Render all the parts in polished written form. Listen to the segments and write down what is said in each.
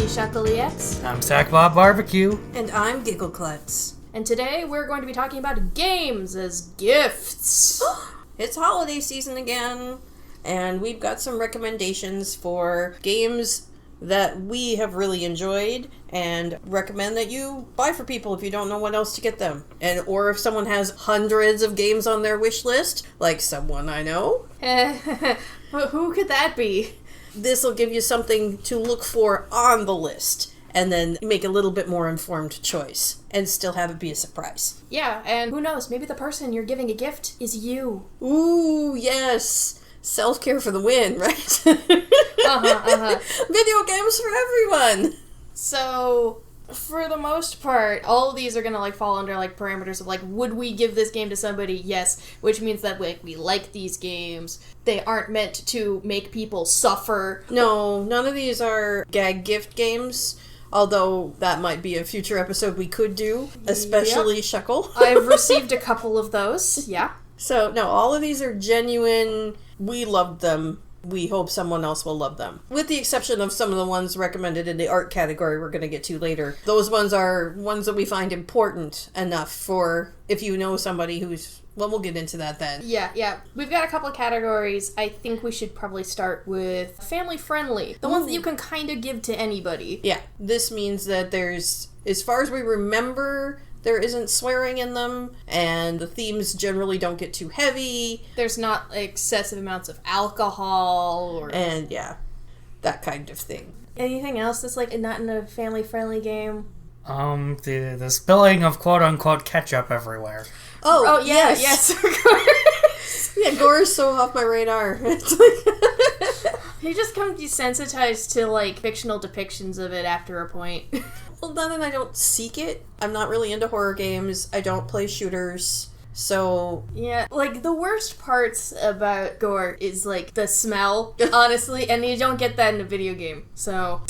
Honeyshuckleex. I'm Sackbot Barbecue. And I'm Giggleklutz. And today we're going to be talking about games as gifts. It's holiday season again, and we've got some recommendations for games that we have really enjoyed and recommend that you buy for people if you don't know what else to get them. Or if someone has hundreds of games on their wish list, like someone I know. But who could that be? This will give you something to look for on the list, and then make a little bit more informed choice, and still have it be a surprise. Yeah, and who knows, maybe the person you're giving a gift is you. Ooh, yes! Self-care for the win, right? Video games for everyone! So, for the most part, all of these are gonna fall under parameters of would we give this game to somebody? Yes, which means that we like these games. They aren't meant to make people suffer. No, none of these are gag gift games, although that might be a future episode we could do, especially Shuckle. I've received a couple of those, yeah. So, no, all of these are genuine, we loved them, we hope someone else will love them. With the exception of some of the ones recommended in the art category we're going to get to later. Those ones are ones that we find important enough for if you know somebody who's... Well, we'll get into that then. Yeah. We've got a couple of categories. I think we should probably start with family-friendly. The ones that you can kind of give to anybody. Yeah, this means that there's... As far as we remember... There isn't swearing in them, and the themes generally don't get too heavy. There's not excessive amounts of alcohol, and yeah, that kind of thing. Anything else that's not in a family-friendly game? The spilling of quote-unquote ketchup everywhere. Oh yeah, yes, of course. Yeah, gore is so off my radar. It's You just come desensitized to fictional depictions of it after a point. Well, then I don't seek it. I'm not really into horror games. I don't play shooters. So... Yeah, the worst parts about gore is, the smell, honestly, and you don't get that in a video game, so...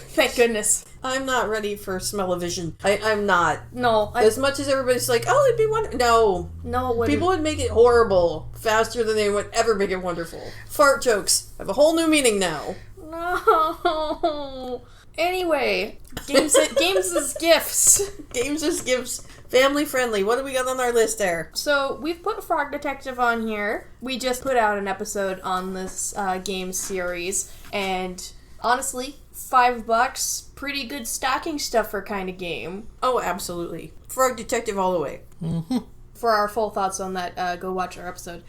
Thank goodness. I'm not ready for smell-o-vision. I'm not. No. As much as everybody's oh, it'd be wonderful. No. No, it wouldn't. People would make it horrible faster than they would ever make it wonderful. Fart jokes have a whole new meaning now. No. Anyway, games as gifts. Games as gifts. Family friendly. What do we got on our list there? So, we've put Frog Detective on here. We just put out an episode on this game series. And honestly, $5, pretty good stocking stuffer kind of game. Oh, absolutely. Frog Detective all the way. Mm-hmm. For our full thoughts on that, go watch our episode.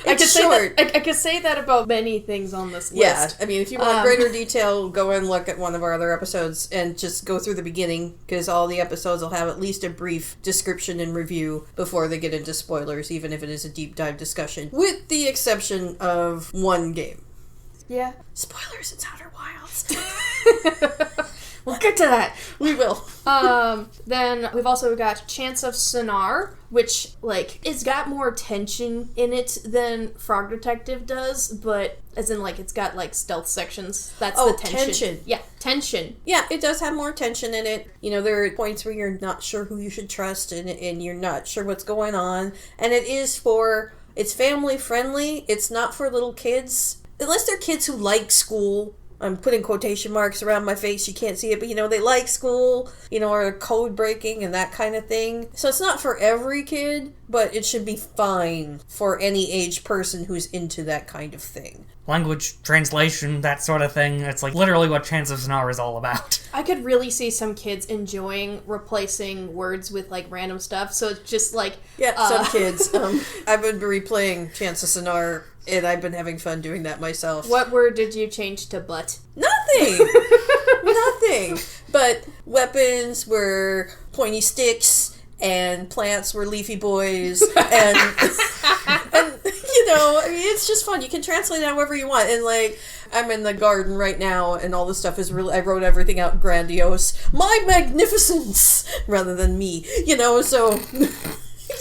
I could say that about many things on this list. Yeah, I mean, if you want greater detail, go and look at one of our other episodes and just go through the beginning, because all the episodes will have at least a brief description and review before they get into spoilers, even if it is a deep dive discussion, with the exception of one game. Yeah. Spoilers, it's Outer Wilds. We'll get to that. We will. Then we've also got Chance of Sonar, which, it's got more tension in it than Frog Detective does, but as in, it's got, stealth sections. That's the tension. Yeah, tension. Yeah, it does have more tension in it. You know, there are points where you're not sure who you should trust, and you're not sure what's going on. And it's family friendly. It's not for little kids. Unless they're kids who like school. I'm putting quotation marks around my face. You can't see it, but, they like school, or code breaking and that kind of thing. So it's not for every kid, but it should be fine for any age person who's into that kind of thing. Language translation, that sort of thing. It's literally what Chance of Sonar is all about. I could really see some kids enjoying replacing words with random stuff. So it's just yeah, some kids. I've been replaying Chance of Sonar, and I've been having fun doing that myself. What word did you change to butt? Nothing. Nothing. But weapons were pointy sticks. And plants were leafy boys, and it's just fun. You can translate it however you want, and I'm in the garden right now, and all this stuff is really, I wrote everything out grandiose. My magnificence! Rather than me, so...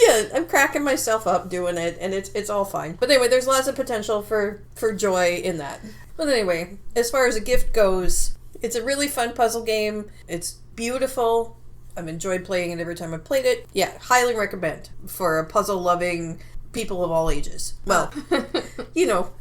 Yeah, I'm cracking myself up doing it, and it's all fine. But anyway, there's lots of potential for joy in that. But anyway, as far as a gift goes, it's a really fun puzzle game. It's beautiful. I've enjoyed playing it every time I've played it. Yeah, highly recommend for a puzzle-loving people of all ages. Well,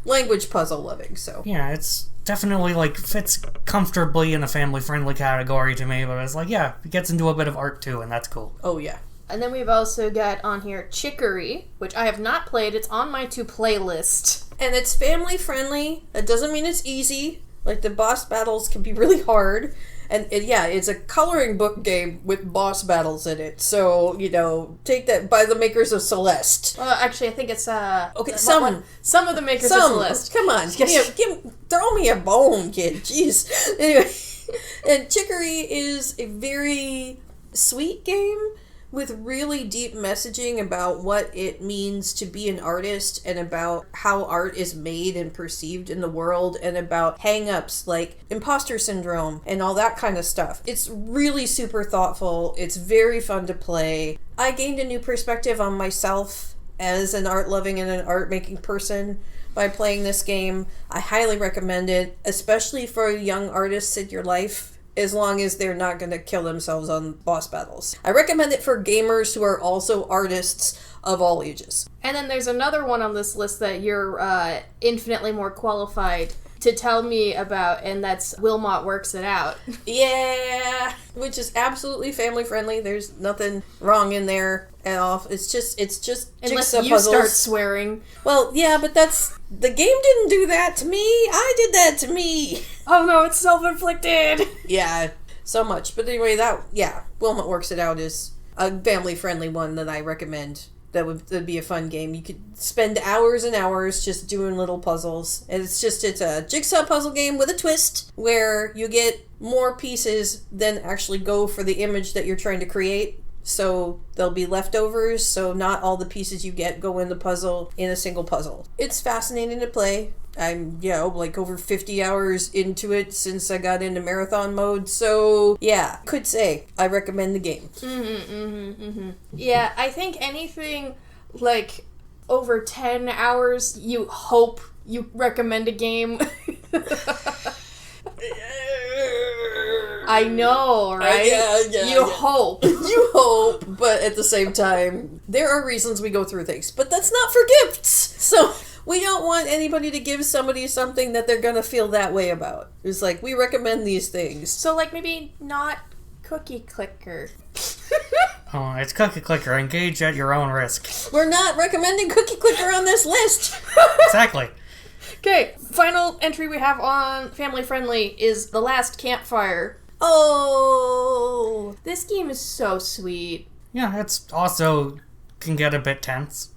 language puzzle loving, so. Yeah, it's definitely, like, fits comfortably in a family-friendly category to me, but it's like, yeah, it gets into a bit of art too, and that's cool. Oh, yeah. And then we've also got on here Chicory, which I have not played. It's on my to-play list. And it's family-friendly. That doesn't mean it's easy. Like, the boss battles can be really hard. And it's a coloring book game with boss battles in it. So, take that by the makers of Celeste. Actually, I think it's, Okay, some of the makers of Celeste. Come on. Throw me a bone, kid. Jeez. Anyway, and Chicory is a very sweet game with really deep messaging about what it means to be an artist and about how art is made and perceived in the world and about hang-ups like imposter syndrome and all that kind of stuff. It's really super thoughtful. It's very fun to play. I gained a new perspective on myself as an art-loving and an art-making person by playing this game. I highly recommend it, especially for young artists in your life, as long as they're not going to kill themselves on boss battles. I recommend it for gamers who are also artists of all ages. And then there's another one on this list that you're infinitely more qualified to tell me about, and that's Wilmot Works It Out. Yeah, which is absolutely family friendly. There's nothing wrong in there at all. It's just Unless jigsaw you puzzles. start swearing. Well, yeah, but the game didn't do that to me. I did that to me. Oh no, it's self-inflicted! Yeah, so much. But anyway, Wilmot Works It Out is a family-friendly one that I recommend. That'd be a fun game. You could spend hours and hours just doing little puzzles. And it's a jigsaw puzzle game with a twist where you get more pieces than actually go for the image that you're trying to create. So there'll be leftovers, so not all the pieces you get go in the puzzle in a single puzzle. It's fascinating to play. I'm, like over 50 hours into it since I got into marathon mode, so yeah, could say I recommend the game. Yeah, I think anything like over 10 hours, you hope you recommend a game. I know, right? You hope. You hope, but at the same time, there are reasons we go through things. But that's not for gifts! So, we don't want anybody to give somebody something that they're gonna feel that way about. It's like, we recommend these things. So, like, maybe not Cookie Clicker. Oh, it's Cookie Clicker. Engage at your own risk. We're not recommending Cookie Clicker on this list! Exactly. Okay, final entry we have on Family Friendly is The Last Campfire. Oh! This game is so sweet. Yeah, it's also can get a bit tense.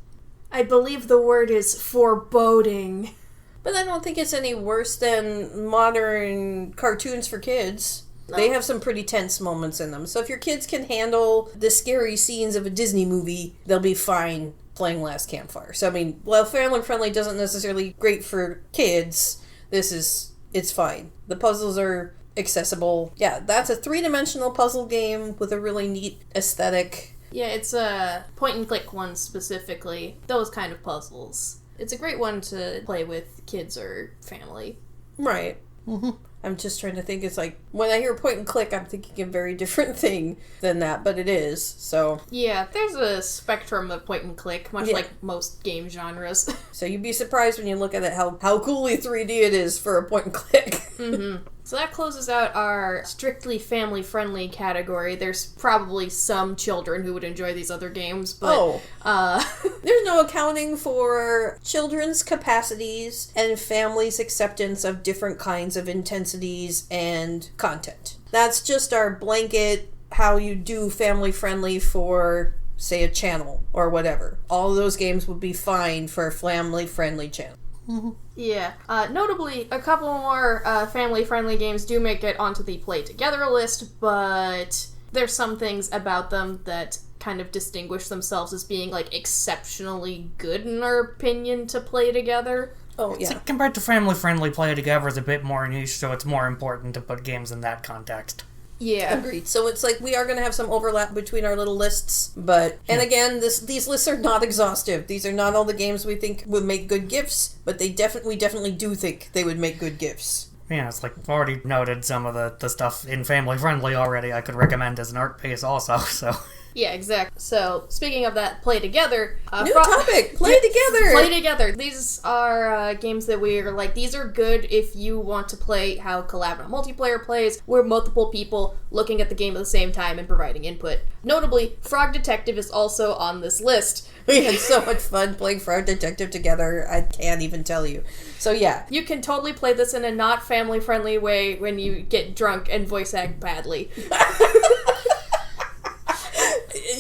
I believe the word is foreboding. But I don't think it's any worse than modern cartoons for kids. No. They have some pretty tense moments in them. So if your kids can handle the scary scenes of a Disney movie, they'll be fine playing Last Campfire. So, I mean, while family friendly doesn't necessarily great for kids, it's fine. The puzzles are accessible. Yeah, that's a 3-dimensional puzzle game with a really neat aesthetic. Yeah, it's a point-and-click one specifically. Those kind of puzzles. It's a great one to play with kids or family. Right. Mm-hmm. I'm just trying to think. It's like, when I hear point and click, I'm thinking a very different thing than that, but it is, so. Yeah, there's a spectrum of point and click, much like most game genres. So you'd be surprised when you look at it how coolly 3D it is for a point and click. Mm-hmm. So that closes out our strictly family-friendly category. There's probably some children who would enjoy these other games, but... There's no accounting for children's capacities and families' acceptance of different kinds of intensities and content. That's just our blanket, how you do family-friendly for, say, a channel or whatever. All of those games would be fine for a family-friendly channel. Mm-hmm. Yeah. Notably, a couple more family-friendly games do make it onto the Play Together list, but there's some things about them that kind of distinguish themselves as being, like, exceptionally good, in our opinion, to play together. Oh, yeah. So compared to family-friendly, Play Together is a bit more niche, so it's more important to put games in that context. Yeah. Agreed. So it's like we are going to have some overlap between our little lists, but... And again, these lists are not exhaustive. These are not all the games we think would make good gifts, but we definitely do think they would make good gifts. Yeah, it's like, I've already noted some of the stuff in family-friendly already I could recommend as an art piece also, so... Yeah, exactly. So, speaking of that, play together. New topic! Play together! Play together. These are games that we're like, these are good if you want to play how collaborative multiplayer plays, where multiple people looking at the game at the same time and providing input. Notably, Frog Detective is also on this list. We had so much fun playing Frog Detective together, I can't even tell you. So yeah. You can totally play this in a not family-friendly way when you get drunk and voice act badly.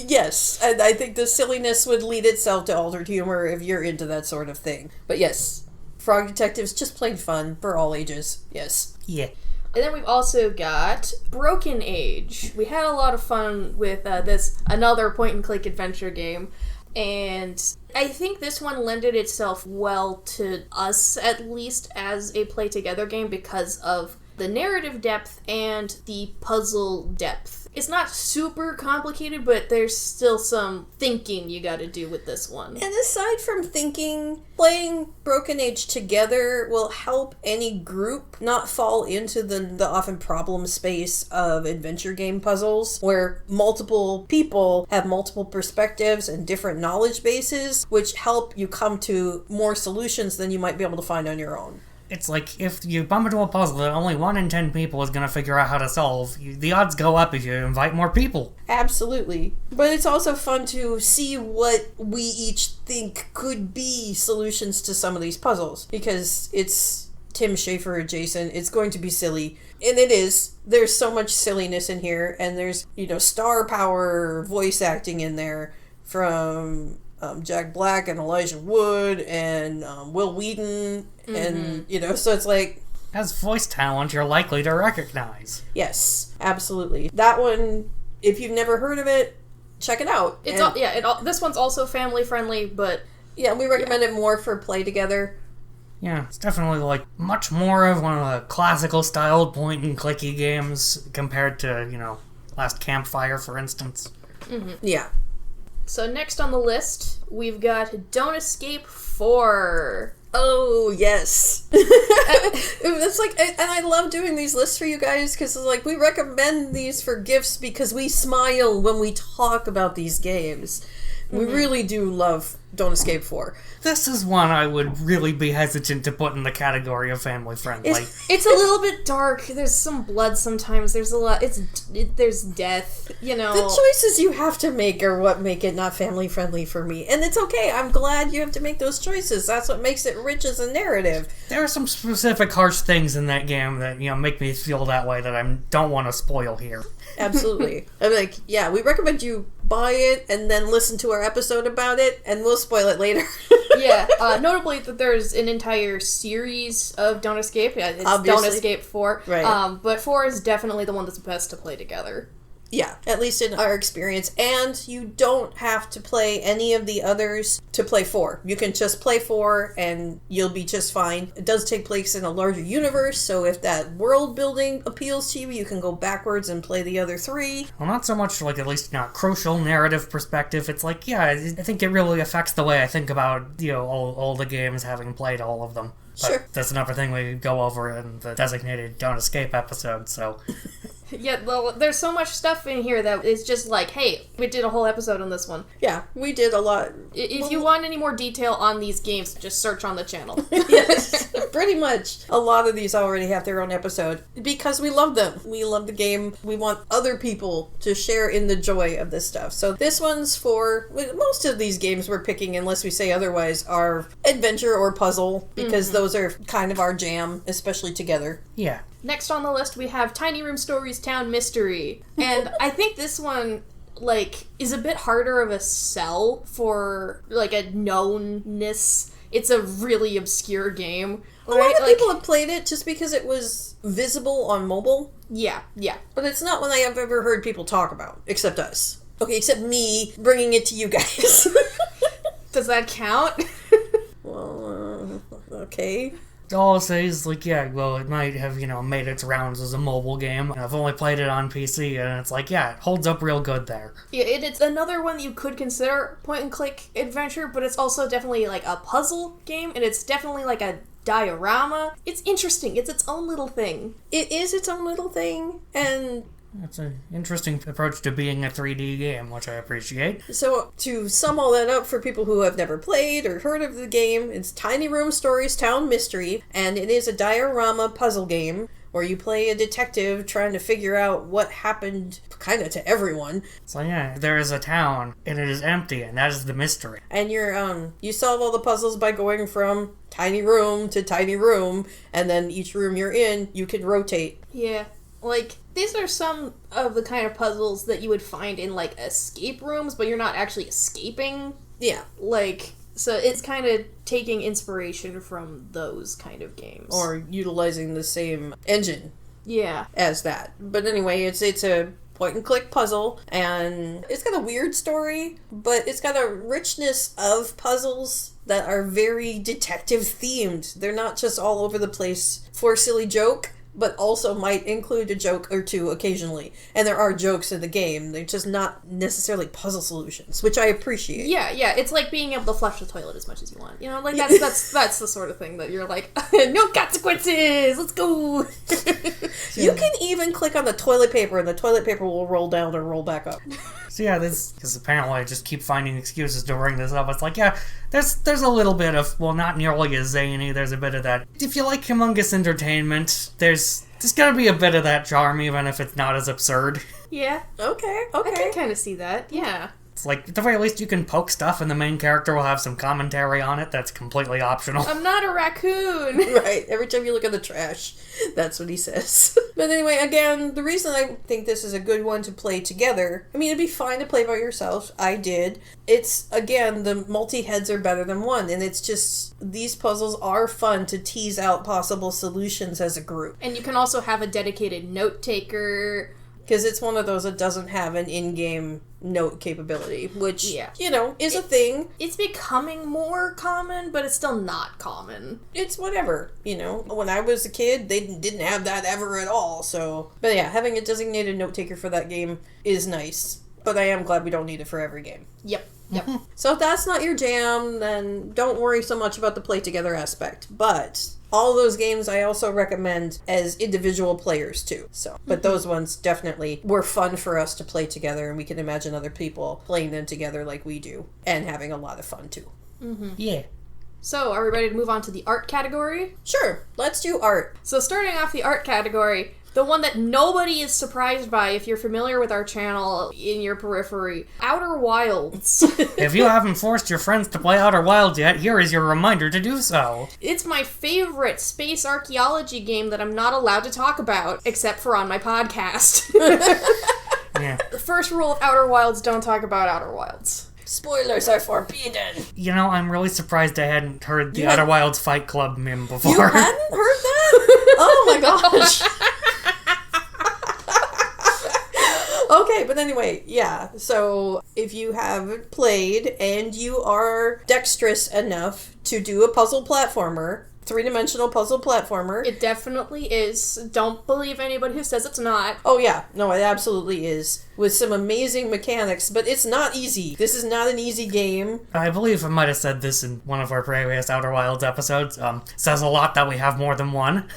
Yes, and I think the silliness would lead itself to altered humor if you're into that sort of thing. But yes, Frog Detective's just plain fun for all ages. Yes. Yeah. And then we've also got Broken Age. We had a lot of fun with this, another point-and-click adventure game. And I think this one lended itself well to us, at least, as a play-together game because of the narrative depth and the puzzle depth. It's not super complicated, but there's still some thinking you gotta do with this one. And aside from thinking, playing Broken Age together will help any group not fall into the often problem space of adventure game puzzles, where multiple people have multiple perspectives and different knowledge bases, which help you come to more solutions than you might be able to find on your own. It's like, if you bump into a puzzle that only 1 in 10 people is going to figure out how to solve, the odds go up if you invite more people. Absolutely. But it's also fun to see what we each think could be solutions to some of these puzzles. Because it's Tim Schafer adjacent, it's going to be silly. And it is. There's so much silliness in here, and there's, star power voice acting in there from Jack Black and Elijah Wood and Will Wheaton. And, so it's like... As voice talent you're likely to recognize. Yes, absolutely. That one, if you've never heard of it, check it out. This one's also family-friendly, but... Yeah, we recommend it more for play together. Yeah, it's definitely, much more of one of the classical-styled point-and-clicky games compared to, Last Campfire, for instance. Mm-hmm. Yeah. So next on the list, we've got Don't Escape 4. Oh, yes. It's like, and I love doing these lists for you guys, because we recommend these for gifts because we smile when we talk about these games. We really do love Don't Escape 4. This is one I would really be hesitant to put in the category of family friendly. It's a little bit dark. There's some blood sometimes. There's a lot. There's death. The choices you have to make are what make it not family friendly for me, and it's okay. I'm glad you have to make those choices. That's what makes it rich as a narrative. There are some specific harsh things in that game that make me feel that way that I don't want to spoil here. Absolutely. I'm like, yeah, we recommend you buy it and then listen to our episode about it, and we'll spoil it later. Yeah, notably that there's an entire series of Don't Escape. Yeah, it's Obviously. Don't Escape 4. Right. But 4 is definitely the one that's best to play together. Yeah, at least in our experience. And you don't have to play any of the others to play 4. You can just play 4 and you'll be just fine. It does take place in a larger universe, so if that world building appeals to you, you can go backwards and play the other 3. Well, not so much at least crucial narrative perspective. It's I think it really affects the way I think about, all the games, having played all of them. But sure. That's another thing we go over in the designated Don't Escape episode, so... Yeah, well, there's so much stuff in here that is just hey, we did a whole episode on this one. Yeah, we did a lot. If you want any more detail on these games, just search on the channel. Yes, pretty much. A lot of these already have their own episode because we love them. We love the game. We want other people to share in the joy of this stuff. So this one's for... Most of these games we're picking, unless we say otherwise, are adventure or puzzle because those are kind of our jam, especially together. Yeah. Next on the list, we have Tiny Room Stories Town Mystery. And I think this one, is a bit harder of a sell for, a knownness. It's a really obscure game. A lot of people have played it just because it was visible on mobile. Yeah. But it's not one I have ever heard people talk about, except us. Okay, except me bringing it to you guys. Does that count? Well, okay. All I'll say is, it might have, made its rounds as a mobile game. I've only played it on PC, and it's it holds up real good there. Yeah, it's another one you could consider point-and-click adventure, but it's also definitely, a puzzle game, and it's definitely, a diorama. It's interesting. It's its own little thing. It is its own little thing, and That's an interesting approach to being a 3D game, which I appreciate. So, to sum all that up for people who have never played or heard of the game, it's Tiny Room Stories Town Mystery, and it is a diorama puzzle game where you play a detective trying to figure out what happened kind of to everyone. So yeah, there is a town, and it is empty, and that is the mystery. And you solve all the puzzles by going from tiny room to tiny room, and then each room you're in, you can rotate. Yeah. Like, these are some of the kind of puzzles that you would find in, like, escape rooms, but you're not actually escaping. Yeah. Like, so it's kind of taking inspiration from those kind of games. Or utilizing the same engine. Yeah. As that. But anyway, it's a point-and-click puzzle, and it's got a weird story, but it's got a richness of puzzles that are very detective-themed. They're not just all over the place for a silly joke, but also might include a joke or two occasionally. And there are jokes in the game. They're just not necessarily puzzle solutions, which I appreciate. Yeah, it's like being able to flush the toilet as much as you want. You know, like that's the sort of thing that you're like, no consequences, let's go. You can even click on the toilet paper and the toilet paper will roll down or roll back up. So yeah, because apparently I just keep finding excuses to bring this up. It's like, yeah, there's a little bit of, well, not nearly as zany, there's a bit of that. If you like humongous entertainment, there's gotta be a bit of that charm, even if it's not as absurd. Yeah. Okay. I can kind of see that, yeah. It's like, at the very least, you can poke stuff and the main character will have some commentary on it that's completely optional. I'm not a raccoon. Right. Every time you look at the trash, that's what he says. But anyway, again, the reason I think this is a good one to play together, I mean, it'd be fine to play by yourself. I did. It's, again, the multi-heads are better than one, and it's just, these puzzles are fun to tease out possible solutions as a group. And you can also have a dedicated note taker. Because it's one of those that doesn't have an in-game note capability, which, is a thing. It's becoming more common, but it's still not common. It's whatever, When I was a kid, they didn't have that ever at all, so... But yeah, having a designated note taker for that game is nice. But I am glad we don't need it for every game. Yep. So if that's not your jam, then don't worry so much about the play-together aspect. But... all those games I also recommend as individual players too. But those ones definitely were fun for us to play together, and we can imagine other people playing them together like we do and having a lot of fun too. Mm-hmm. Yeah. So, are we ready to move on to the art category? Sure, let's do art. So starting off the art category, the one that nobody is surprised by if you're familiar with our channel in your periphery, Outer Wilds. If you haven't forced your friends to play Outer Wilds yet, here is your reminder to do so. It's my favorite space archaeology game that I'm not allowed to talk about, except for on my podcast. Yeah. The first rule of Outer Wilds, don't talk about Outer Wilds. Spoilers are forbidden. I'm really surprised I hadn't heard the Outer Wilds Fight Club meme before. You hadn't heard that? Oh my gosh. Okay, but anyway, yeah. So if you have played and you are dexterous enough to do a puzzle platformer, three-dimensional puzzle platformer. It definitely is. Don't believe anybody who says it's not. Oh yeah, no, it absolutely is. With some amazing mechanics, but it's not easy. This is not an easy game. I believe I might have said this in one of our previous Outer Wilds episodes. Says a lot that we have more than one.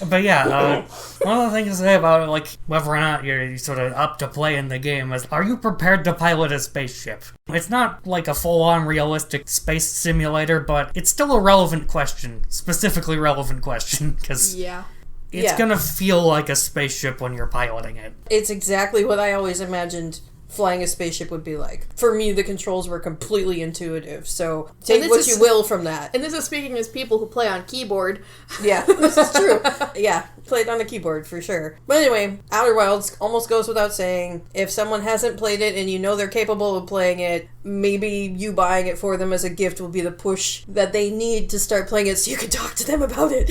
But yeah, one of the things to say about it, like, whether or not you're sort of up to play in the game is, are you prepared to pilot a spaceship? It's not like a full-on realistic space simulator, but it's still a relevant question. Specifically relevant question, because it's gonna feel like a spaceship when you're piloting it. It's exactly what I always imagined flying a spaceship would be like. For me, the controls were completely intuitive, so take what you will from that. And this is speaking as people who play on keyboard. Yeah, this is true. Yeah, played on the keyboard for sure. But anyway, Outer Wilds almost goes without saying. If someone hasn't played it and you know they're capable of playing it, maybe you buying it for them as a gift will be the push that they need to start playing it so you can talk to them about it.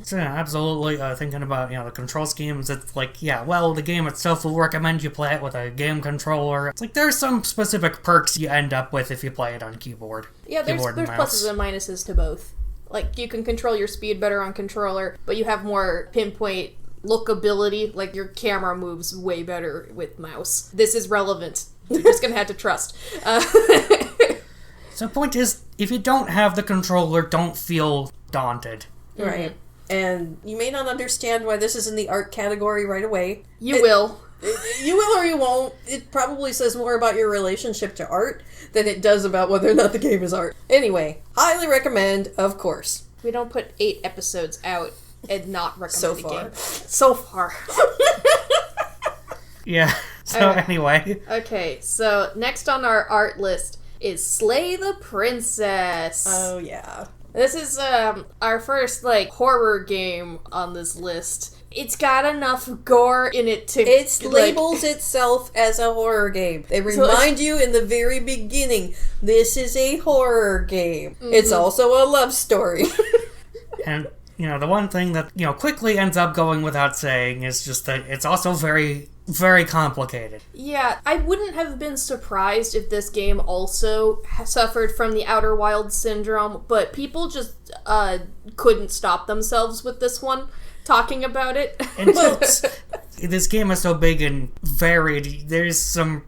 So yeah, absolutely. Thinking about, the control schemes, it's like, the game itself will recommend you play it with a game controller. It's like, there's some specific perks you end up with if you play it on keyboard. Yeah, there's pluses and minuses to both. Like, you can control your speed better on controller, but you have more pinpoint lookability. Like, your camera moves way better with mouse. This is relevant. You're just gonna have to trust. So the point is, if you don't have the controller, don't feel daunted. Right. And you may not understand why this is in the art category right away. You will. You will or you won't. It probably says more about your relationship to art than it does about whether or not the game is art. Anyway, highly recommend, of course. We don't put 8 episodes out and not recommend So a far. game. So far. Yeah. So Alright. anyway. Okay, so next on our art list is Slay the Princess. Oh, yeah. This is our first horror game on this list. It's got enough gore in it to It labels itself as a horror game. They remind you in the very beginning, this is a horror game. Mm-hmm. It's also a love story. And, the one thing that, quickly ends up going without saying is just that it's also very, very complicated. Yeah, I wouldn't have been surprised if this game also suffered from the Outer Wilds syndrome, but people just couldn't stop themselves with this one, talking about it. And this game is so big and varied, there's some...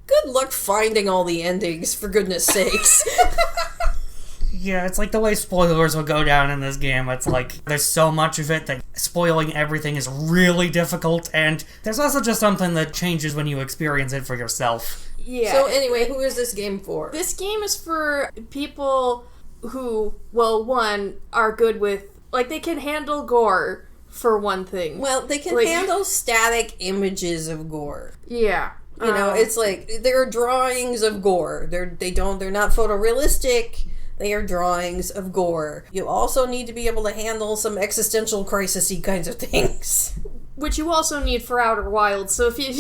Good luck finding all the endings, for goodness sakes. Yeah, it's like the way spoilers will go down in this game. It's like, there's so much of it that spoiling everything is really difficult, and there's also just something that changes when you experience it for yourself. Yeah. So anyway, who is this game for? This game is for people who, well, one, are good with, they can handle gore, for one thing. Well, they can handle static images of gore. Yeah. It's like, there are drawings of gore. They're not photorealistic. They are drawings of gore. You also need to be able to handle some existential crisis-y kinds of things. Which you also need for Outer Wilds, so if you...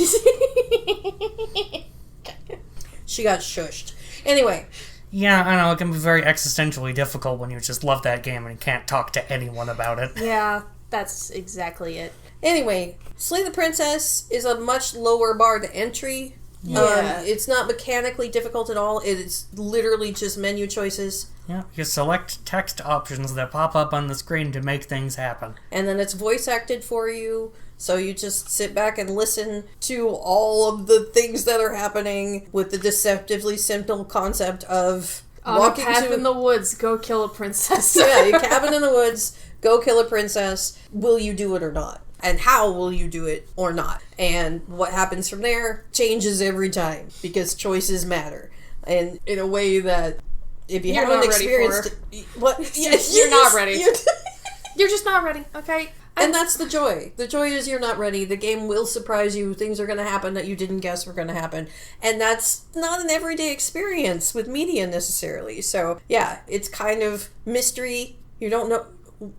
She got shushed. Anyway. Yeah, I know, it can be very existentially difficult when you just love that game and you can't talk to anyone about it. Yeah, that's exactly it. Anyway, Slay the Princess is a much lower bar to entry. Yeah. It's not mechanically difficult at all. It's literally just menu choices. Yeah, you select text options that pop up on the screen to make things happen. And then it's voice acted for you, so you just sit back and listen to all of the things that are happening with the deceptively simple concept of walking a path in the woods, go kill a princess. Yeah, your cabin in the woods, go kill a princess. Will you do it or not? And how will you do it or not? And what happens from there changes every time because choices matter. And in a way that if you haven't experienced it, what? Yes, you're not ready. You're just not ready, okay? And that's the joy. The joy is you're not ready. The game will surprise you. Things are going to happen that you didn't guess were going to happen. And that's not an everyday experience with media necessarily. So, yeah, it's kind of mystery. You don't know,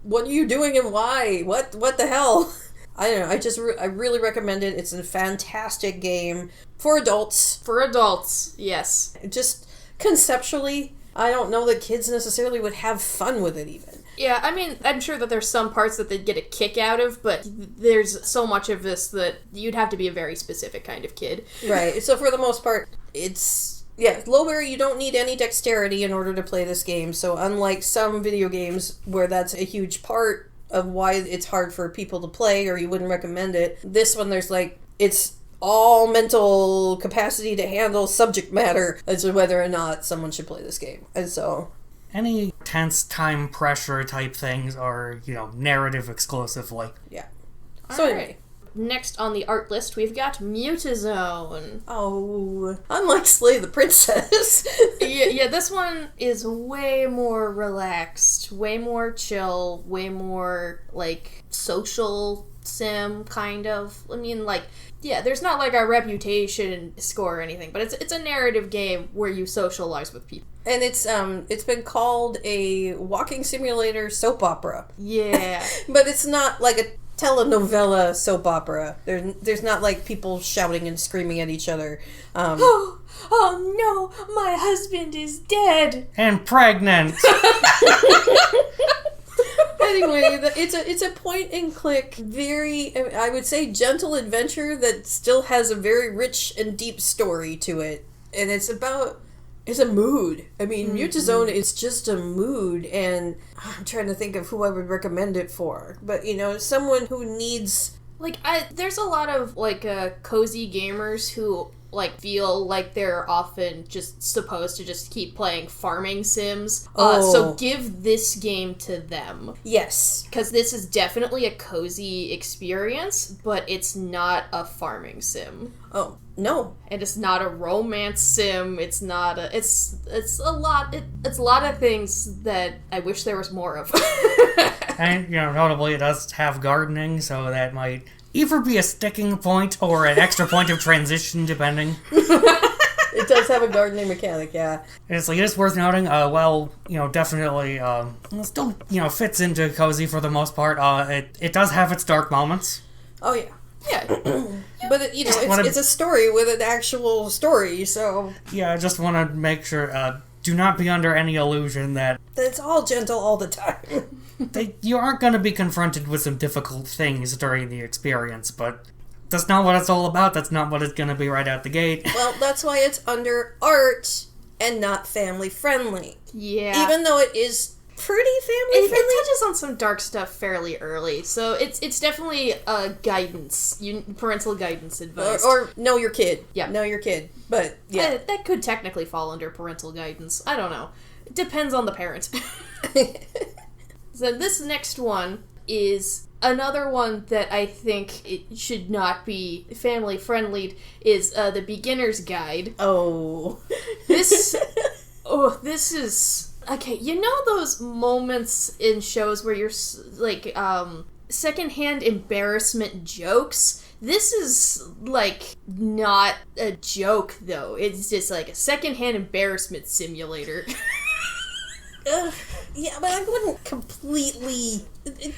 what are you doing and why? What the hell? I don't know. I really recommend it. It's a fantastic game for adults. For adults, yes. Just conceptually, I don't know that kids necessarily would have fun with it even. Yeah, I mean, I'm sure that there's some parts that they'd get a kick out of, but there's so much of this that you'd have to be a very specific kind of kid. Right. So for the most part, it's... Yeah, lower, you don't need any dexterity in order to play this game. So unlike some video games where that's a huge part of why it's hard for people to play or you wouldn't recommend it, this one there's it's all mental capacity to handle subject matter as to whether or not someone should play this game. And so... Any tense time pressure type things are, narrative exclusively. Yeah. So anyway. Next on the art list, we've got Mutazone. Oh, unlike Slay the Princess. yeah, this one is way more relaxed, way more chill, way more, social sim, kind of. I mean, there's not, a reputation score or anything, but it's a narrative game where you socialize with people. And it's been called a walking simulator soap opera. Yeah. But it's not like a telenovela soap opera. There's not people shouting and screaming at each other. Oh no, my husband is dead and pregnant. Anyway, it's a point and click, very, I would say, gentle adventure that still has a very rich and deep story to it, and it's a mood. I mean, Mutazone is just a mood, and I'm trying to think of who I would recommend it for. But, someone who needs... there's a lot of, cozy gamers who like feel like they're often just supposed to just keep playing farming sims. Oh. So give this game to them. Yes. Because this is definitely a cozy experience, but it's not a farming sim. Oh, no. And it's not a romance sim. It's not a... It's a lot... It's a lot of things that I wish there was more of. And, notably it does have gardening, so that might either be a sticking point or an extra point of transition, depending. It does have a gardening mechanic, yeah. It's worth noting, definitely, it still, fits into cozy for the most part. It does have its dark moments. Oh, yeah. Yeah. But, it's a story with an actual story, so... Yeah, I just want to make sure, do not be under any illusion that... It's all gentle all the time. You aren't going to be confronted with some difficult things during the experience, but that's not what it's all about. That's not what it's going to be right out the gate. Well, that's why it's under art and not family friendly. Yeah. Even though it is pretty family friendly. It touches on some dark stuff fairly early, so it's definitely guidance, parental guidance advice. Or know your kid. Yeah. Know your kid. But, yeah. That could technically fall under parental guidance. I don't know. It depends on the parent. So this next one is another one that I think it should not be family friendly, is the Beginner's Guide. Oh. This is... Okay, you know those moments in shows where you're, like, secondhand embarrassment jokes? This is, like, not a joke, though. It's just, like, a secondhand embarrassment simulator. Yeah, but I wouldn't completely...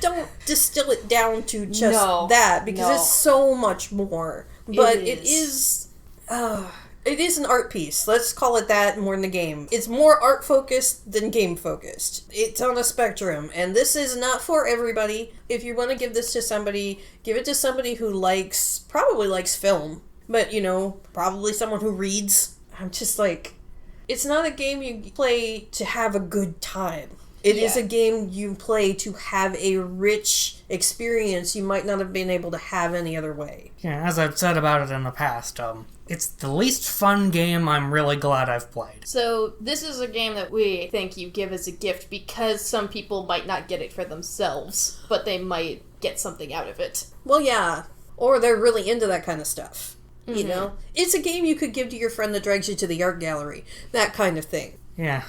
Don't distill it down to just that, because it's so much more. But it is an art piece. Let's call it that more than a game. It's more art-focused than game-focused. It's on a spectrum, and this is not for everybody. If you want to give this to somebody, give it to somebody who probably likes film, but, probably someone who reads. I'm just like... It's not a game you play to have a good time. It is a game you play to have a rich experience you might not have been able to have any other way. Yeah, as I've said about it in the past, it's the least fun game I'm really glad I've played. So this is a game that we think you give as a gift because some people might not get it for themselves, but they might get something out of it. Well, yeah. Or they're really into that kind of stuff. Mm-hmm. It's a game you could give to your friend that drags you to the art gallery. That kind of thing. Yeah.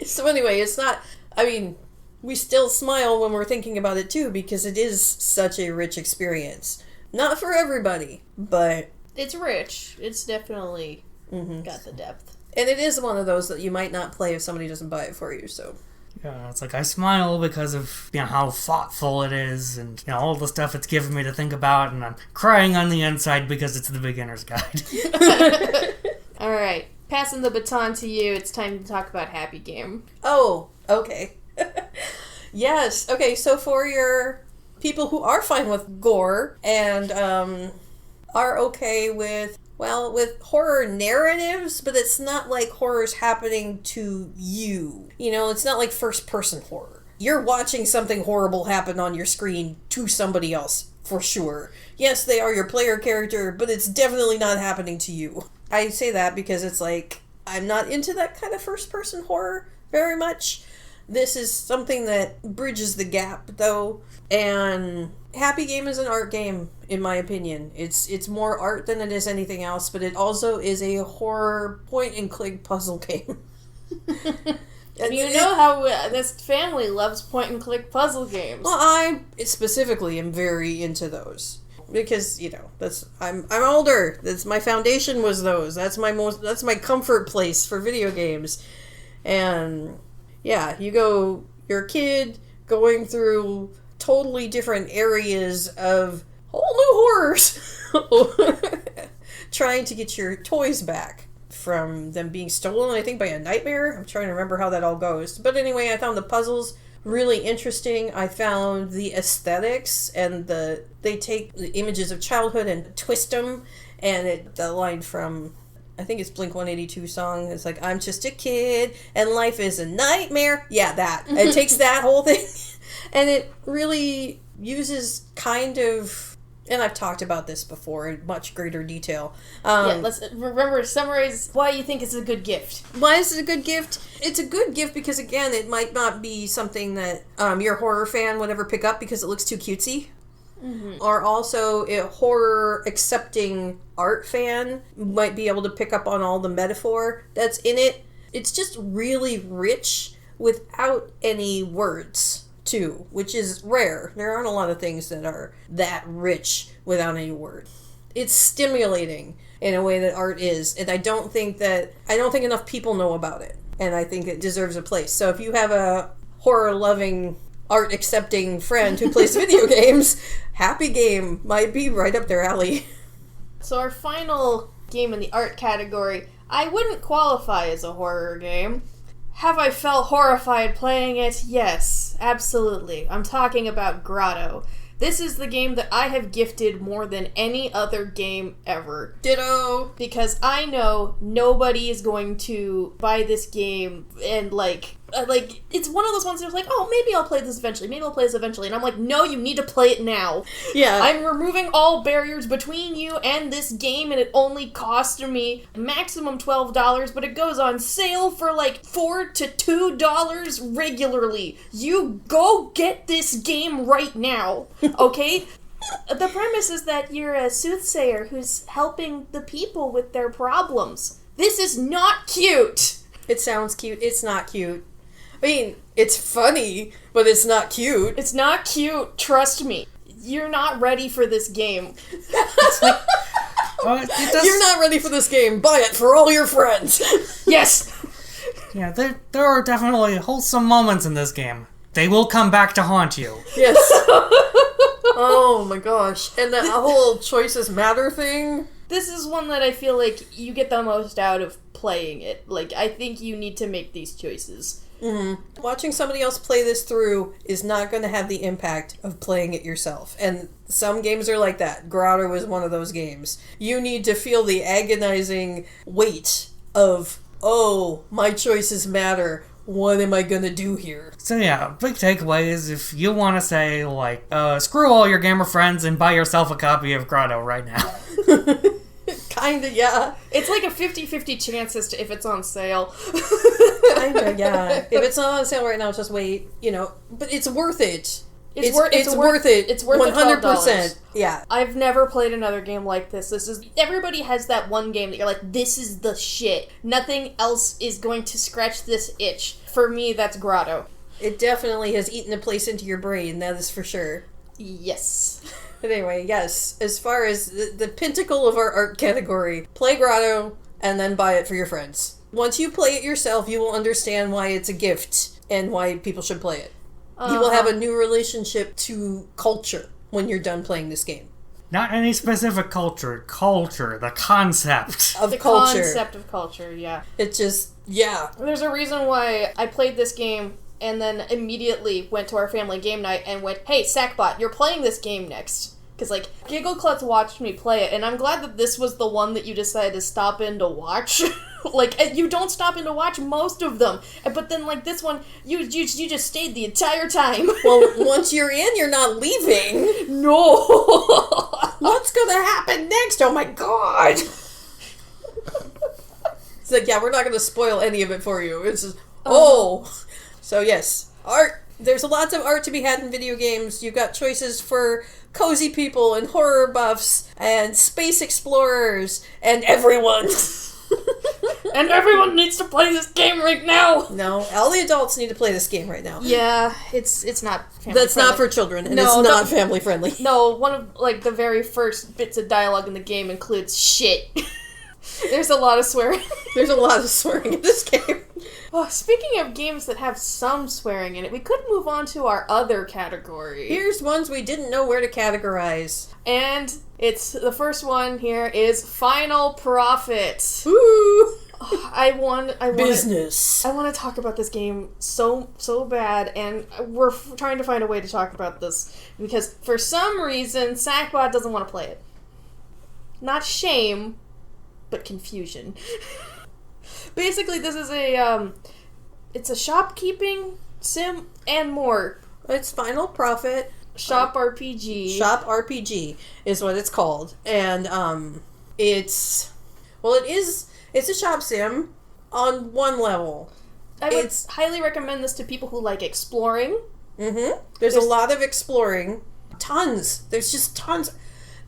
So anyway, it's not... I mean, we still smile when we're thinking about it, too, because it is such a rich experience. Not for everybody, but... It's rich. It's definitely got the depth. And it is one of those that you might not play if somebody doesn't buy it for you, so... Yeah, it's like I smile because of how thoughtful it is and all the stuff it's given me to think about, and I'm crying on the inside because it's the Beginner's Guide. Alright, passing the baton to you, it's time to talk about Happy Game. Oh, okay. Yes, okay, so for your people who are fine with gore and are okay with horror narratives, but it's not like horror's happening to you. It's not like first-person horror. You're watching something horrible happen on your screen to somebody else, for sure. Yes, they are your player character, but it's definitely not happening to you. I say that because it's like, I'm not into that kind of first-person horror very much. This is something that bridges the gap, though, and Happy Game is an art game, in my opinion. It's more art than it is anything else, but it also is a horror point-and-click puzzle game. And you know how this family loves point-and-click puzzle games. Well, I specifically am very into those. Because, I'm older. That's my foundation was those. That's my comfort place for video games. And yeah, you're a kid going through totally different areas of whole new horrors. Trying to get your toys back from them being stolen, I think, by a nightmare. I'm trying to remember how that all goes. But anyway, I found the puzzles really interesting. I found the aesthetics and they take the images of childhood and twist them. And the line from, I think it's Blink-182 song. It's like, I'm just a kid and life is a nightmare. Yeah, that. It takes that whole thing and it really uses kind of and I've talked about this before in much greater detail. Let's remember to summarize why you think it's a good gift. Why is it a good gift? It's a good gift because, again, it might not be something that your horror fan would ever pick up because it looks too cutesy. Mm-hmm. Or also a horror accepting art fan might be able to pick up on all the metaphor that's in it. It's just really rich without any words, too, which is rare. There aren't a lot of things that are that rich without any word. It's stimulating in a way that art is, and I don't think enough people know about it, and I think it deserves a place. So if you have a horror-loving, art-accepting friend who plays video games, Happy Game might be right up their alley. So our final game in the art category, I wouldn't qualify as a horror game. Have I felt horrified playing it? Yes, absolutely. I'm talking about Grotto. This is the game that I have gifted more than any other game ever. Ditto! Because I know nobody is going to buy this game and, it's one of those ones that's like, oh, maybe I'll play this eventually. And I'm like, no, you need to play it now. Yeah. I'm removing all barriers between you and this game, and it only cost me maximum $12, but it goes on sale for $4 to $2 regularly. You go get this game right now, okay? The premise is that you're a soothsayer who's helping the people with their problems. This is not cute! It sounds cute. It's not cute. I mean, it's funny, but it's not cute. It's not cute, trust me. You're not ready for this game. You're not ready for this game. Buy it for all your friends. Yes! Yeah, there are definitely wholesome moments in this game. They will come back to haunt you. Yes. Oh my gosh. And that whole choices matter thing. This is one that I feel like you get the most out of playing it. I think you need to make these choices. Mm-hmm. Watching somebody else play this through is not going to have the impact of playing it yourself. And some games are like that. Grotto is one of those games. You need to feel the agonizing weight of, oh, my choices matter. What am I going to do here? So yeah, big takeaway is if you want to say, screw all your gamer friends and buy yourself a copy of Grotto right now. Kinda, yeah. It's like a 50-50 chance as to if it's on sale. Kinda, yeah. If it's not on sale right now, just wait, But it's worth it. It's worth it. It's worth 100%. Yeah. I've never played another game like this. Everybody has that one game that you're like, this is the shit. Nothing else is going to scratch this itch. For me, that's Grotto. It definitely has eaten a place into your brain, that is for sure. Yes. But anyway, yes, as far as the pinnacle of our art category, play Grotto and then buy it for your friends. Once you play it yourself, you will understand why it's a gift and why people should play it. You will have a new relationship to culture when you're done playing this game. Not any specific culture, the concept. Of the culture. Concept of culture, yeah. It's just, yeah. There's a reason why I played this game and then immediately went to our family game night and went, hey, Sackbot, you're playing this game next. Because, Giggle Klutz watched me play it, and I'm glad that this was the one that you decided to stop in to watch. You don't stop in to watch most of them. But then, this one, you just stayed the entire time. Well, once you're in, you're not leaving. No! What's gonna happen next? Oh my god! It's yeah, we're not gonna spoil any of it for you. It's just, So yes, art. There's lots of art to be had in video games. You've got choices for cozy people and horror buffs and space explorers and everyone. And everyone needs to play this game right now. No, all the adults need to play this game right now. Yeah, it's not family That's friendly. not for children, and it's not family friendly. No, one of the very first bits of dialogue in the game includes shit. There's a lot of swearing. There's a lot of swearing in this game. Well, speaking of games that have some swearing in it, we could move on to our other category. Here's ones we didn't know where to categorize. And the first one here is Final Profit. Ooh! I want Business. I want to talk about this game so bad, and we're trying to find a way to talk about this because for some reason Sackbot doesn't want to play it. Not shame, but confusion. Basically, this is it's a shopkeeping sim and more. It's Final Profit. Shop RPG. Shop RPG is what it's called. And it's a shop sim on one level. I would highly recommend this to people who like exploring. There's a lot of exploring. Tons. There's just tons.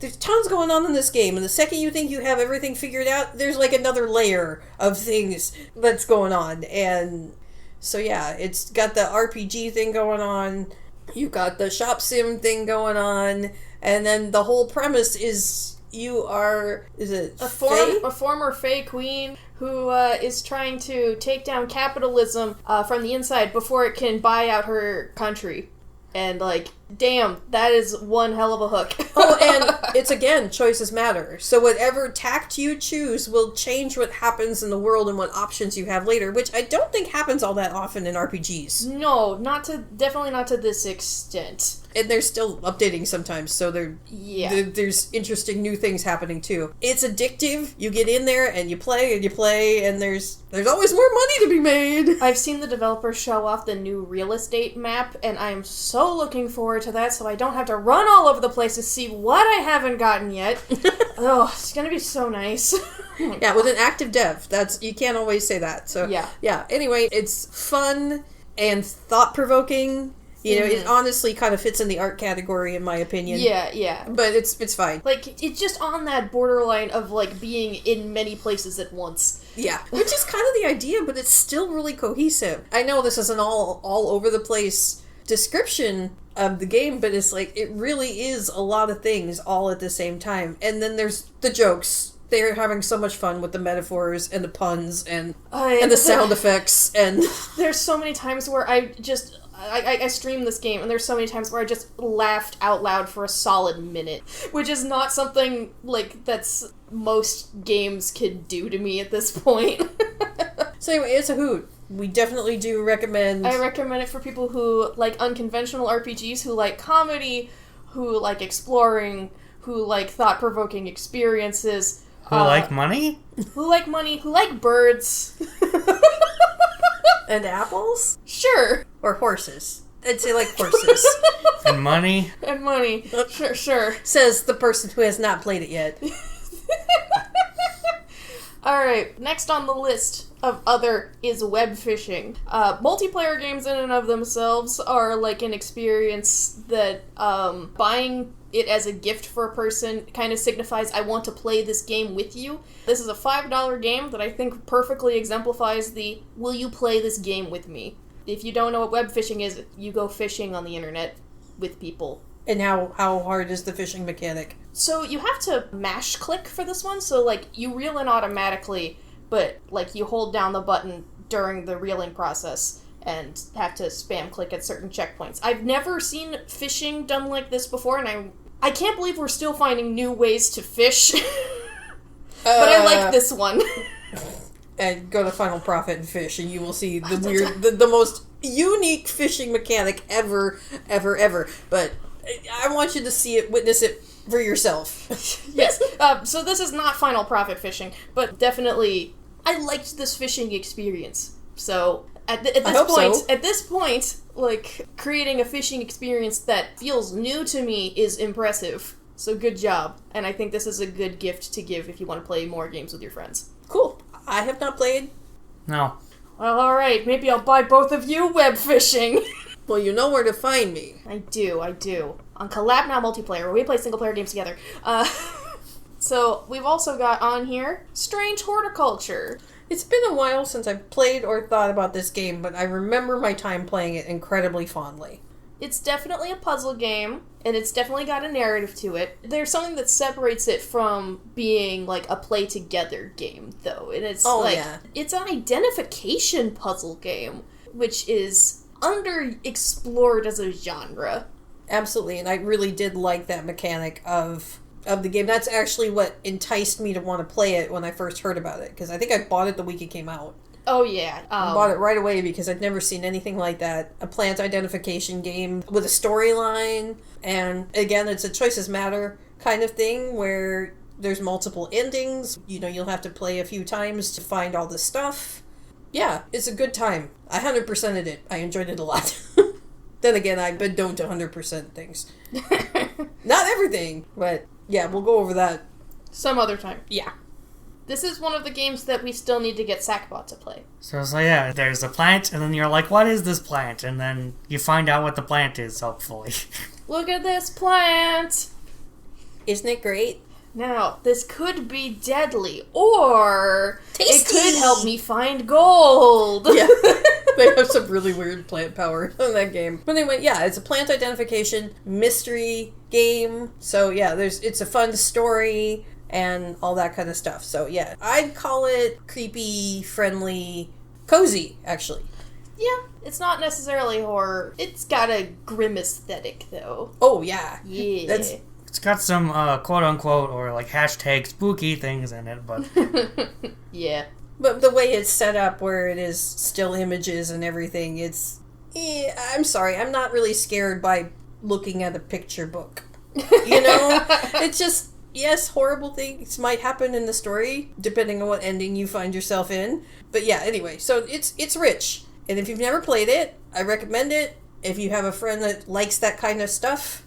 There's tons going on in this game, and the second you think you have everything figured out, there's like another layer of things that's going on. And so yeah, it's got the RPG thing going on, you got the shop sim thing going on, and then the whole premise is a former Fey queen who is trying to take down capitalism from the inside before it can buy out her country. And, like, damn, that is one hell of a hook. Oh, and it's, again, choices matter. So whatever tact you choose will change what happens in the world and what options you have later, which I don't think happens all that often in RPGs. No, definitely not to this extent. And they're still updating sometimes, so there's interesting new things happening too. It's addictive. You get in there and you play, and there's always more money to be made. I've seen the developers show off the new real estate map, and I'm so looking forward to that, so I don't have to run all over the place to see what I haven't gotten yet. Oh, it's gonna be so nice. Yeah, with an active dev, you can't always say that. So yeah. Anyway, it's fun and thought-provoking. You know, it honestly kind of fits in the art category, in my opinion. Yeah. But it's fine. Like, it's just on that borderline of, like, being in many places at once. Yeah. Which is kind of the idea, but it's still really cohesive. I know this is an all over the place description of the game, but it's like, it really is a lot of things all at the same time. And then there's the jokes. They're having so much fun with the metaphors and the puns and the sound effects. And there's so many times where I streamed this game, and there's so many times where I just laughed out loud for a solid minute, which is not something, like, that's most games could do to me at this point. So anyway, it's a hoot. We definitely do recommend... I recommend it for people who like unconventional RPGs, who like comedy, who like exploring, who like thought-provoking experiences. Who like money? Who like money, who like birds. And apples? Sure. Or horses. I'd say like horses. And money? And money. Sure. Says the person who has not played it yet. Alright, next on the list of other is web fishing. Multiplayer games in and of themselves are like an experience that buying it as a gift for a person kind of signifies, I want to play this game with you. This is a $5 game that I think perfectly exemplifies the, will you play this game with me? If you don't know what web fishing is, you go fishing on the internet with people. And how hard is the fishing mechanic? So you have to mash click for this one, so like you reel in automatically, but like you hold down the button during the reeling process and have to spam click at certain checkpoints. I've never seen fishing done like this before, and I can't believe we're still finding new ways to fish. But I like this one. And go to Final Profit and fish, and you will see the most unique fishing mechanic ever. But I want you to witness it for yourself. Yes. So this is not Final Profit fishing, but definitely I liked this fishing experience. So at this point, like, creating a fishing experience that feels new to me is impressive. So good job. And I think this is a good gift to give if you want to play more games with your friends. Cool. I have not played. No. Well, alright. Maybe I'll buy both of you web fishing. Well, you know where to find me. I do. On Collab Now Multiplayer, where we play single-player games together. So, we've also got on here Strange Horticulture. It's been a while since I've played or thought about this game, but I remember my time playing it incredibly fondly. It's definitely a puzzle game, and it's definitely got a narrative to it. There's something that separates it from being, like, a play-together game, though. And it's, it's an identification puzzle game, which is underexplored as a genre. Absolutely, and I really did like that mechanic of the game. That's actually what enticed me to want to play it when I first heard about it, because I think I bought it the week it came out. Oh, yeah. I bought it right away because I'd never seen anything like that. A plant identification game with a storyline, and again, it's a choices matter kind of thing where there's multiple endings. You know, you'll have to play a few times to find all this stuff. Yeah, it's a good time. I 100%ed it. I enjoyed it a lot. Then again, I've been known to 100% things. Not everything, but yeah, we'll go over that. Some other time. Yeah. This is one of the games that we still need to get Sackbot to play. So yeah, there's a plant, and then you're like, what is this plant? And then you find out what the plant is, hopefully. Look at this plant! Isn't it great? Now, this could be deadly, or Tasty! it could help me find gold! Yeah. They have some really weird plant power in that game. But anyway, yeah, it's a plant identification mystery game. So yeah, it's a fun story and all that kind of stuff. So yeah, I'd call it creepy, friendly, cozy, actually. Yeah, it's not necessarily horror. It's got a grim aesthetic, though. Oh yeah. Yeah. It's got some quote-unquote or like hashtag spooky things in it, but... Yeah. But the way it's set up, where it is still images and everything, it's... I'm sorry, I'm not really scared by looking at a picture book. You know? It's just, yes, horrible things might happen in the story, depending on what ending you find yourself in. But yeah, anyway, so it's rich. And if you've never played it, I recommend it. If you have a friend that likes that kind of stuff...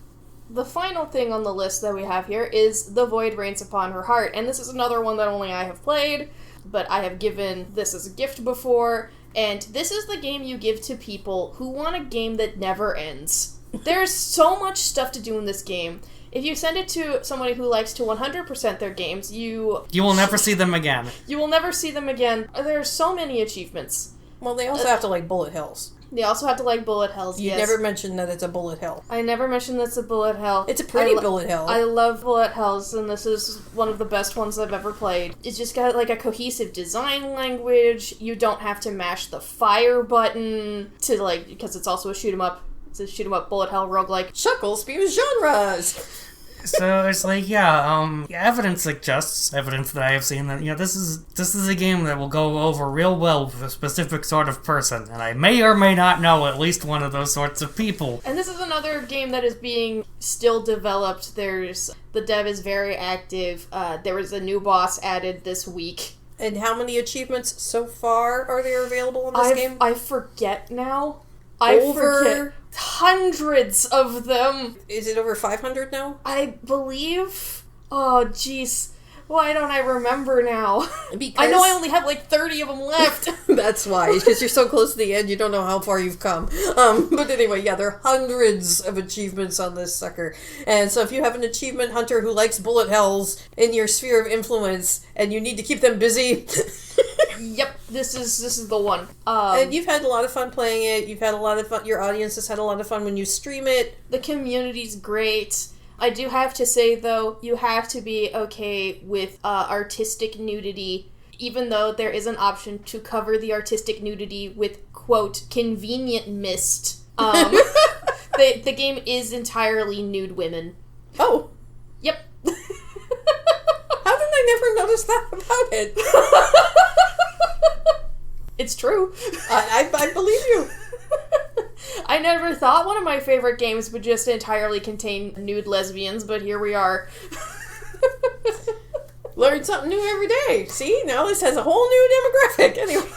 The final thing on the list that we have here is The Void Reigns Upon Her Heart, and this is another one that only I have played, but I have given this as a gift before, and this is the game you give to people who want a game that never ends. There's so much stuff to do in this game. If you send it to somebody who likes to 100% their games, you will never see them again. You will never see them again. There are so many achievements. Well, they also have to like bullet hells. They also have to like bullet hells, You yes. never mentioned that it's a bullet hell. I never mentioned that's a bullet hell. It's a pretty bullet hell. I love bullet hells, and this is one of the best ones I've ever played. It's just got like a cohesive design language. You don't have to mash the fire button to like, because it's also a shoot 'em up. It's a shoot 'em up bullet hell roguelike. Shuckle spews genres. So it's like, evidence suggests, evidence that I have seen that, this is a game that will go over real well with a specific sort of person, and I may or may not know at least one of those sorts of people. And this is another game that is being still developed. The dev is very active. There was a new boss added this week. And how many achievements so far are there available in this game? I forget now. I forget. Hundreds of them. Is it over 500 now? I believe. Oh, jeez. Why don't I remember now? Because I know I only have like 30 of them left. That's why, because you're so close to the end, you don't know how far you've come. But anyway, yeah, there are hundreds of achievements on this sucker. And so if you have an achievement hunter who likes bullet hells in your sphere of influence, and you need to keep them busy... Yep, this is the one. And you've had a lot of fun playing it. You've had a lot of fun. Your audience has had a lot of fun when you stream it. The community's great. I do have to say, though, you have to be okay with artistic nudity, even though there is an option to cover the artistic nudity with, quote, convenient mist. The game is entirely nude women. Oh. Yep. How did I never notice that about it? It's true. I believe you. I never thought one of my favorite games would just entirely contain nude lesbians, but here we are. Learn something new every day. See, now this has a whole new demographic. Anyway.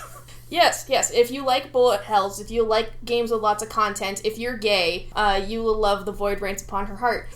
Yes. If you like bullet hells, if you like games with lots of content, if you're gay, you will love The Void Reigns Upon Her Heart.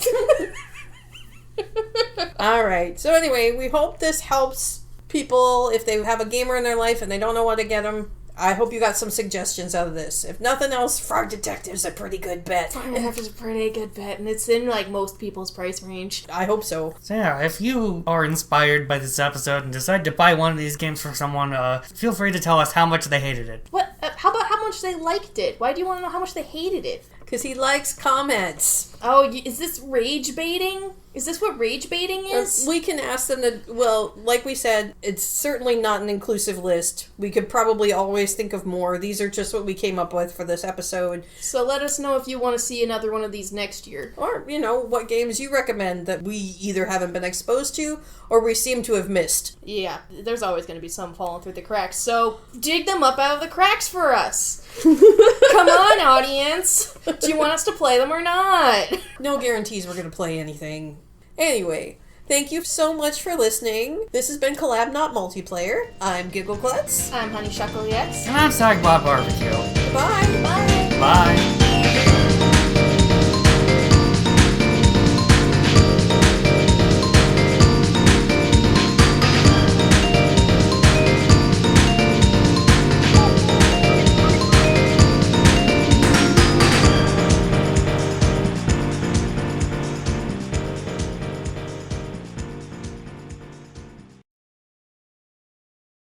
Alright, so anyway, we hope this helps people if they have a gamer in their life and they don't know what to get them. I hope you got some suggestions out of this. If nothing else, Frog Detective's a pretty good bet. Frog Detective's a pretty good bet, and it's in like most people's price range. I hope so. So yeah, if you are inspired by this episode and decide to buy one of these games for someone, feel free to tell us how much they hated it. What? How about how much they liked it? Why do you want to know how much they hated it? Because he likes comments. Oh, is this rage baiting? Is this what rage baiting is? We can ask them to, well, like we said, it's certainly not an inclusive list. We could probably always think of more. These are just what we came up with for this episode. So let us know if you want to see another one of these next year. Or, what games you recommend that we either haven't been exposed to or we seem to have missed. Yeah, there's always going to be some falling through the cracks, so dig them up out of the cracks for us. Come on, audience. Do you want us to play them or not? No guarantees we're going to play anything. Anyway, thank you so much for listening. This has been Collab Not Multiplayer. I'm Giggleklutz. I'm Honeyshuckleex. And I'm Sagbot Barbecue. Bye. Bye. Bye.